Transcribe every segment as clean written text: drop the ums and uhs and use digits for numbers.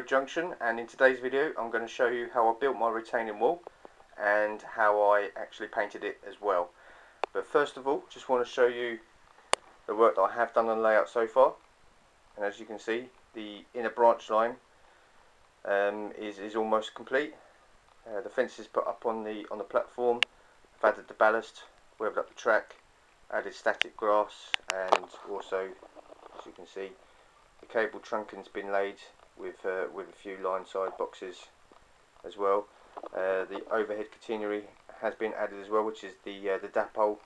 Junction, and in today's video I'm going to show you how I built my retaining wall and how I actually painted it as well. But first of all, just want to show you the work that I have done on the layout so far. And as you can see, the inner branch line is almost complete. The fence is put up on the platform. I've added the ballast, webbed up the track, added static grass, and also, as you can see, the cable trunking's been laid with a few line side boxes as well. The overhead catenary has been added as well, which is the Dapol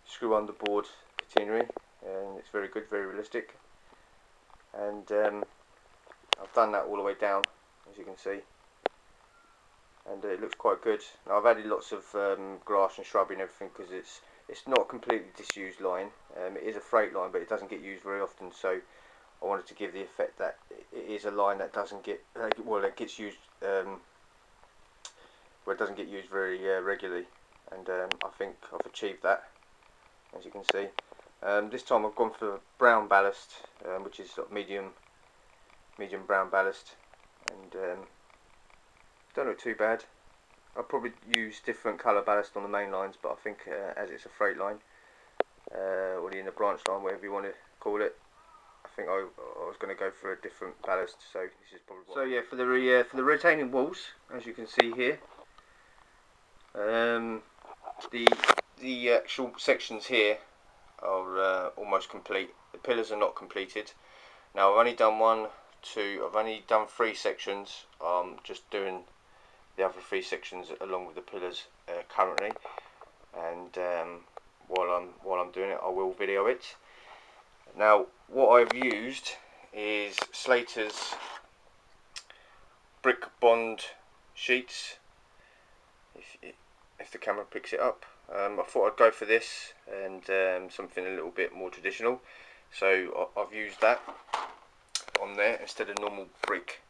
screw underboard catenary, and it's very good, very realistic. And I've done that all the way down, as you can see, and it looks quite good. Now I've added lots of grass and shrubbery and everything because it's not a completely disused line. It is a freight line, but it doesn't get used very often, so I wanted to give the effect that it is a line that doesn't get it gets used where it doesn't get used very regularly, and I think I've achieved that, as you can see. This time I've gone for brown ballast, which is sort of medium brown ballast, and don't look too bad. I'll probably use different colour ballast on the main lines, but I think as it's a freight line, or the inner branch line, whatever you want to call it, I think I was going to go for a different ballast. So this is probably what. So yeah, for the retaining walls, as you can see here, the actual sections here are almost complete. The pillars are not completed. Now I've only done I've only done 3 sections. I'm just doing the other 3 sections along with the pillars currently, and while I'm doing it, I will video it. Now what I've used is Slater's brick bond sheets, if the camera picks it up. I thought I'd go for this and something a little bit more traditional, so I've used that on there instead of normal brick,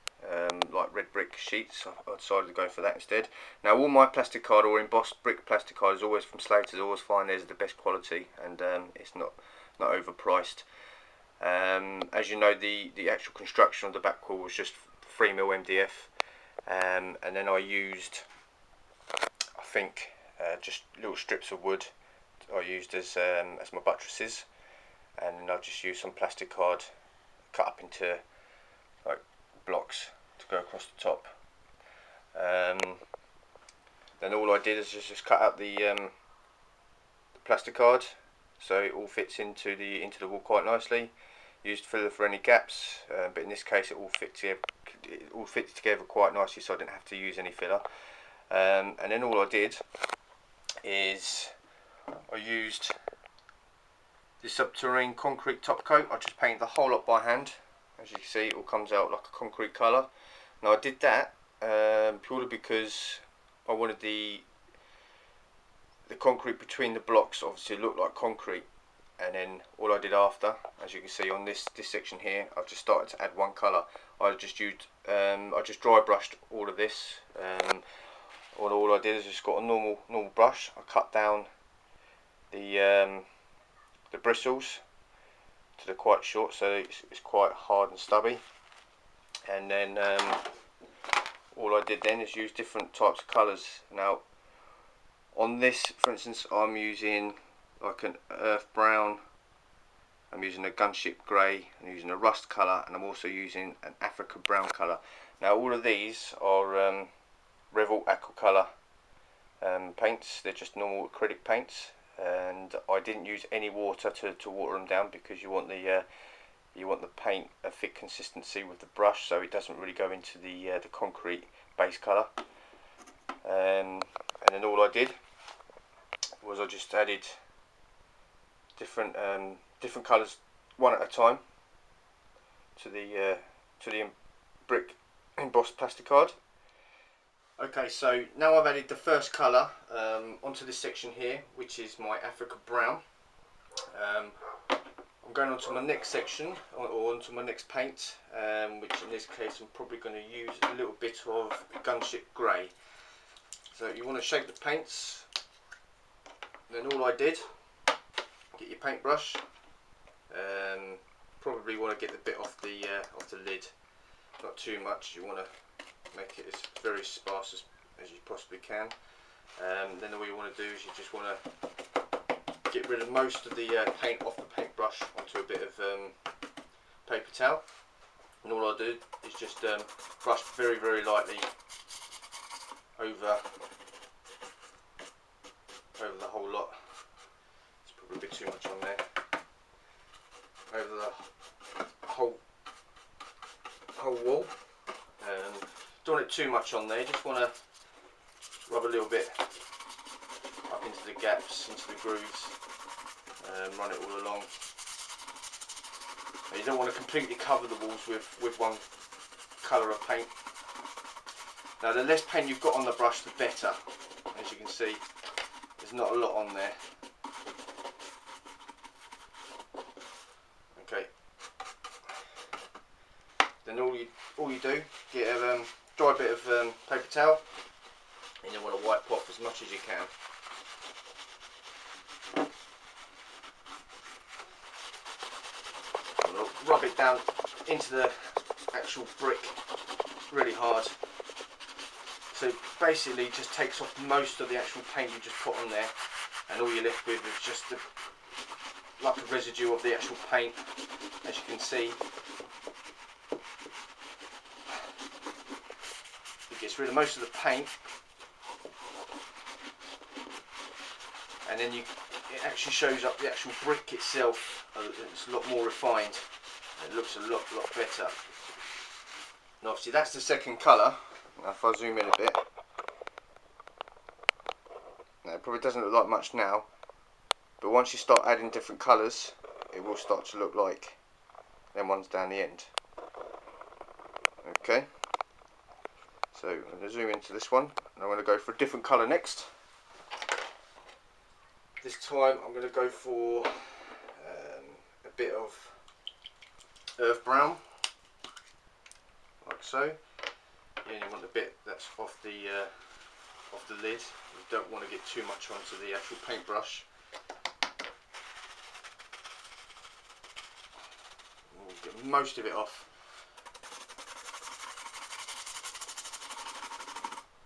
like red brick sheets. I decided to go for that instead. Now all my plastic card or embossed brick plastic card is always from Slater's. I always find theirs are the best quality, and it's not overpriced. As you know, the actual construction of the back wall was just 3mm MDF, and then I used, I think, just little strips of wood I used as my buttresses, and then I just used some plastic card cut up into like blocks to go across the top. Then all I did is just cut out the plastic card so it all fits into the wall quite nicely. Used filler for any gaps, but in this case it all fits together quite nicely, so I didn't have to use any filler. And then all I did is I used this subterranean concrete top coat. I just painted the whole lot by hand. As you can see, it all comes out like a concrete colour. Now I did that purely because I wanted the concrete between the blocks obviously look like concrete. And then all I did after, as you can see on this section here, I've just started to add one colour. I just dry brushed all of this. All I did is just got a normal brush. I cut down the bristles to the quite short, so it's quite hard and stubby. And then all I did then is use different types of colours. Now on this, for instance, I'm using like an earth brown, I'm using a gunship grey, I'm using a rust colour, and I'm also using an Africa brown colour. Now all of these are Revolt Aquacolor paints. They're just normal acrylic paints, and I didn't use any water to water them down, because you want the paint a thick consistency with the brush, so it doesn't really go into the concrete base colour. And then all I did was I just added different colours one at a time to the brick embossed plastic card. Okay, so now I've added the first colour onto this section here, which is my Africa brown. I'm going on to my next section, or onto my next paint, which in this case I'm probably going to use a little bit of gunship grey. So you want to shape the paints. Then all I did, get your paintbrush. Probably want to get the bit off the lid. not too much. You want to make it as very sparse as you possibly can. Then all you want to do is you just want to get rid of most of the paint off the paintbrush onto a bit of paper towel. And all I do is just brush very, very lightly over the whole lot. There's probably a bit too much on there. Over the whole wall. Don't want it too much on there. You just want to rub a little bit up into the gaps, into the grooves, run it all along. And you don't want to completely cover the walls with one colour of paint. Now the less paint you've got on the brush the better. As you can see, there's not a lot on there. Okay. Then all you do, get a dry bit of paper towel, and you want to wipe off as much as you can. Rub it down into the actual brick really hard. So basically just takes off most of the actual paint you just put on there, and all you're left with is just like a residue of the actual paint. As you can see, it gets rid of most of the paint, and then it actually shows up the actual brick itself. It's a lot more refined. It looks a lot better. And obviously that's the second colour. Now if I zoom in a bit, now it probably doesn't look like much now, but once you start adding different colours, it will start to look like them ones down the end. Okay, so I'm going to zoom into this one, and I'm going to go for a different colour next. This time I'm going to go for a bit of earth brown, like so. You only want the bit that's off the lid. You don't want to get too much onto the actual paintbrush. We'll get most of it off.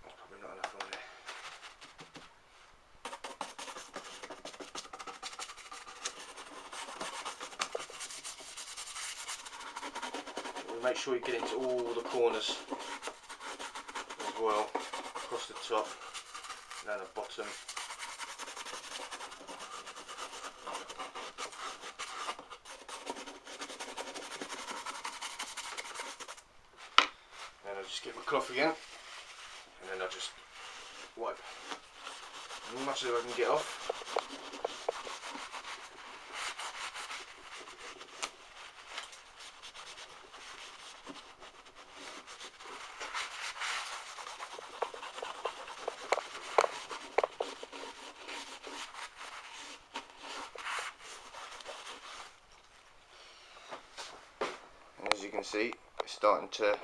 There's probably not enough on there. Make sure you get into all the corners as well, across the top, down the bottom. Then I'll just get my cloth again, and then I'll just wipe as much as I can get off. As you can see, it's starting to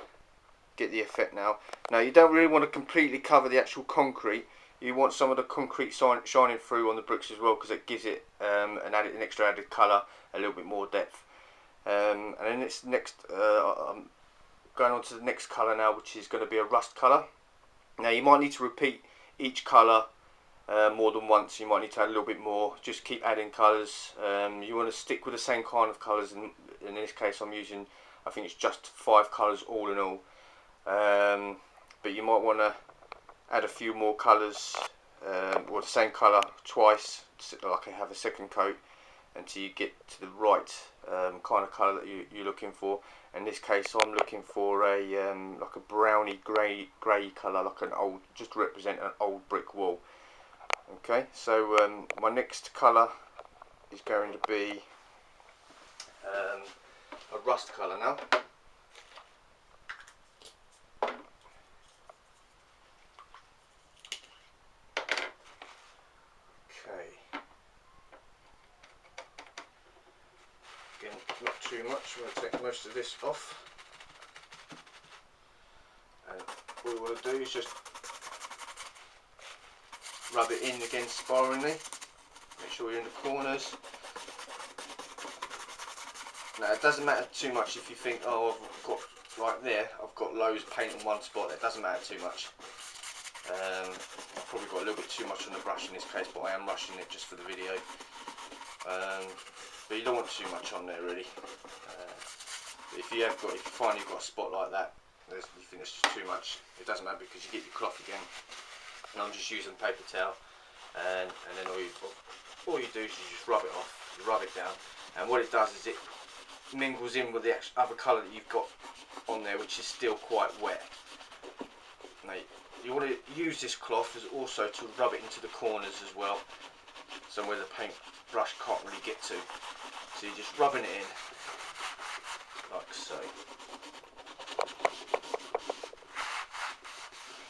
get the effect now. Now you don't really want to completely cover the actual concrete. You want some of the concrete shining through on the bricks as well, because it gives it an extra added colour, a little bit more depth. And then it's next, I'm going on to the next colour now, which is going to be a rust colour. Now you might need to repeat each colour more than once. You might need to add a little bit more. Just keep adding colours. You want to stick with the same kind of colours. In this case I'm using, I think it's just 5 colours all in all. But you might want to add a few more colours, or the same colour twice, like I have a second coat, until you get to the right kind of colour that you're looking for. In this case I'm looking for a like a browny grey colour, like an old, just to represent an old brick wall. Okay, so my next colour is going to be a rust colour now. Okay, again, not too much. I'm going to take most of this off, and all we want to do is just rub it in again sparingly. Make sure you're in the corners. Now it doesn't matter too much if you think, oh, I've got like there, I've got loads of paint on one spot. That doesn't matter too much. I've probably got a little bit too much on the brush in this case, but I am rushing it just for the video. But you don't want too much on there really. If you find you've got a spot like that, you think it's just too much, it doesn't matter because you get your cloth again. And I'm just using paper towel, and then all you do is you just rub it off, you rub it down, and what it does is it mingles in with the other colour that you've got on there, which is still quite wet. Now, you want to use this cloth as also to rub it into the corners as well, somewhere the paint brush can't really get to. So you're just rubbing it in, like so.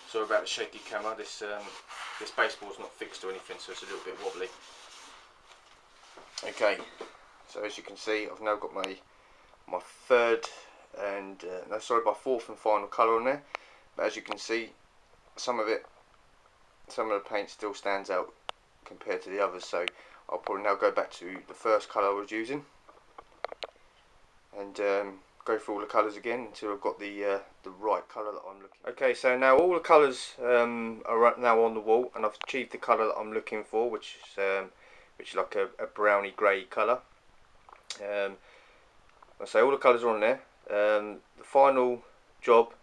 Sorry about the shaky camera. This baseball's not fixed or anything, so it's a little bit wobbly. Okay, so as you can see, I've now got my fourth and final colour on there. But as you can see, some of the paint still stands out compared to the others. So I'll probably now go back to the first colour I was using and go through all the colours again until I've got the right colour that I'm looking for. Okay, so now all the colours are now on the wall, and I've achieved the colour that I'm looking for, which is like a browny grey colour. So all the colours are on there. The final job,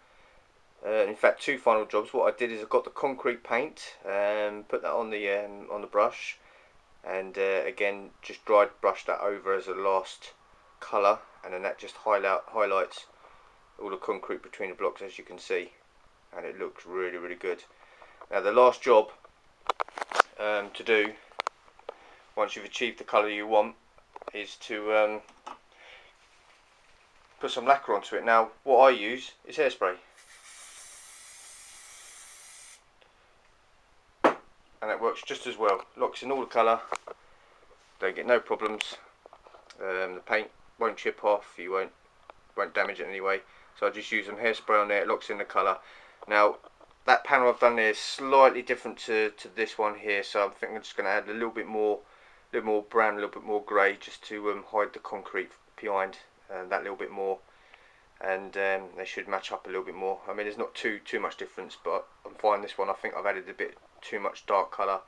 in fact 2 final jobs, what I did is I got the concrete paint and put that on the brush, and again just brushed that over as a last colour, and then that just highlights all the concrete between the blocks, as you can see, and it looks really, really good. Now the last job to do, once you've achieved the colour you want, is to put some lacquer onto it. Now what I use is hairspray, and it works just as well. Locks in all the colour, don't get no problems. The paint won't chip off, you won't damage it anyway. So I just use some hairspray on there, it locks in the colour. Now that panel I've done there is slightly different to this one here, so I think I'm just going to add a little bit more brown, a little bit more grey, just to hide the concrete behind that little bit more, and they should match up a little bit more. I mean, there's not too much difference, but I'm finding this one, I think I've added a bit too much dark colour,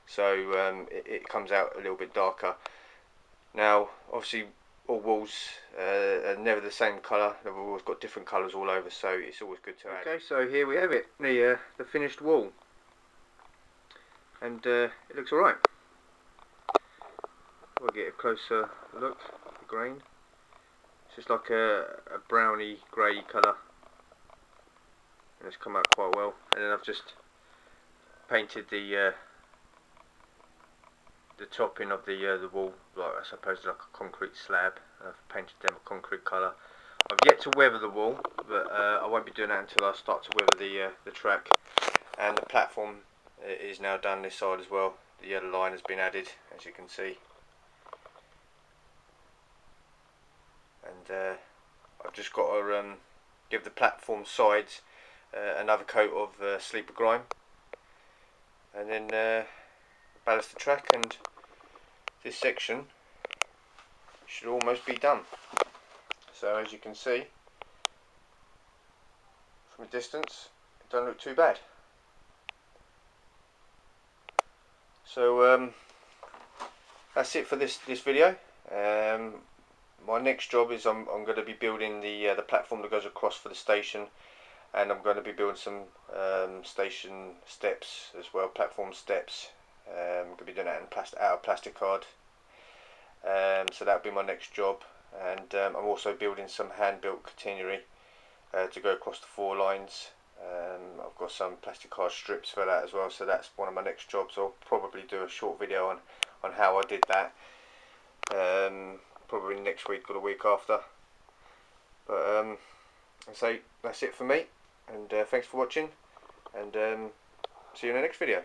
so it comes out a little bit darker. Now obviously all walls are never the same colour, they've always got different colours all over, so it's always good to add. Okay, so here we have it, the finished wall, and it looks alright. We'll get a closer look at the grain. It's just like a browny grey colour, and it's come out quite well. And then I've just painted the topping of the wall, like I suppose like a concrete slab. I've painted them a concrete colour. I've yet to weather the wall, but I won't be doing that until I start to weather the track. And the platform is now done this side as well. The yellow line has been added, as you can see. And I've just got to give the platform sides another coat of sleeper grime, and then ballast the track, and this section should almost be done. So as you can see from a distance, it doesn't look too bad. So that's it for this video. My next job is I'm going to be building the platform that goes across for the station, and I'm going to be building some station steps as well, platform steps. I'm going to be doing that out of plastic card. So that'll be my next job, and I'm also building some hand-built catenary to go across the 4 lines. I've got some plastic card strips for that as well, so that's one of my next jobs. I'll probably do a short video on how I did that. Probably next week or the week after. But so that's it for me, and thanks for watching, and see you in the next video.